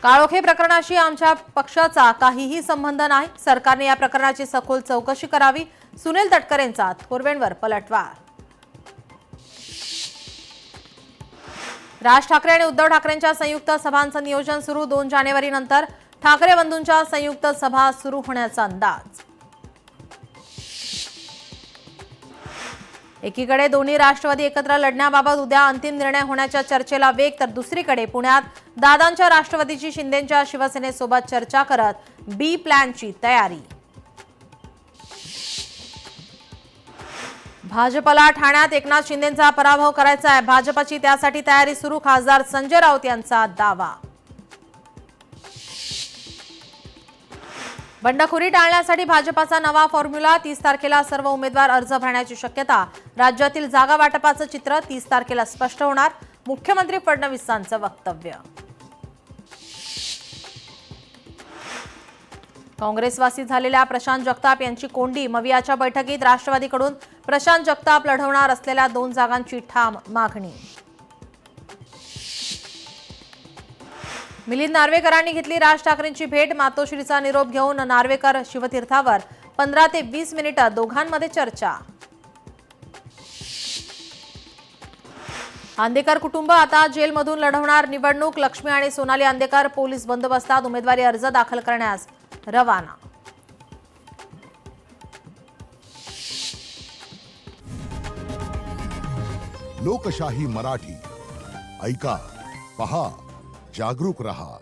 काळोखे प्रकरणाशी आमच्या पक्षाचा काहीही संबंध नाही। सरकारने या प्रकरणाची सखोल चौकशी करावी। सुनील तटकरेंचा थोरवेंवर पलटवार। राज ठाकरे आणि उद्धव ठाकरेंच्या संयुक्त सभांचं नियोजन सुरू। 2 जानेवारी नंतर ठाकरे बंधूंच्या संयुक्त सभा सुरू होण्याचा अंदाज। एकीकडे दोन्ही राष्ट्रवादी एकत्र लढण्याबाबत उद्या अंतिम निर्णय होण्याच्या चर्चेला वेग, तर दुसरीकडे पुण्यात दादांच्या राष्ट्रवादीची शिंदेंच्या शिवसेनेसोबत चर्चा करत बी प्लॅनची तयारी। भाजपला ठाण्यात एकनाथ शिंदेंचा पराभव करायचा आहे। भाजपची त्यासाठी तयारी सुरू। खासदार संजय राऊत यांचा दावा। बंडखोरी टाळण्यासाठी भाजपाचा नवा फॉर्म्युला। 30 तारखेला सर्व उमेदवार अर्ज भरण्याची शक्यता। राज्यातील जागा वाटपाचं चित्र 30 तारखेला स्पष्ट होणार। मुख्यमंत्री फडणवीसांचं वक्तव्य। काँग्रेसवासी झालेल्या प्रशांत जगताप यांची कोंडी। मवियाच्या बैठकीत राष्ट्रवादीकडून प्रशांत जगताप लढवणार असलेल्या 2 जागांची ठाम मागणी। मिलिंद नार्वेकरांनी घेतली राज ठाकरेंची भेट। मातोश्रीचा निरोप घेऊन नार्वेकर शिवतीर्थावर। 15 ते 20 मिनिटं दोघांमध्ये चर्चा। आंदेकर कुटुंब आता जेलमधून लढवणार निवडणूक। लक्ष्मी आणि सोनाली आंदेकर पोलीस बंदोबस्तात उमेदवारी अर्ज दाखल करण्यास रवाना। लोकशाही मराठी ऐका, पहा, जागरूक रहा।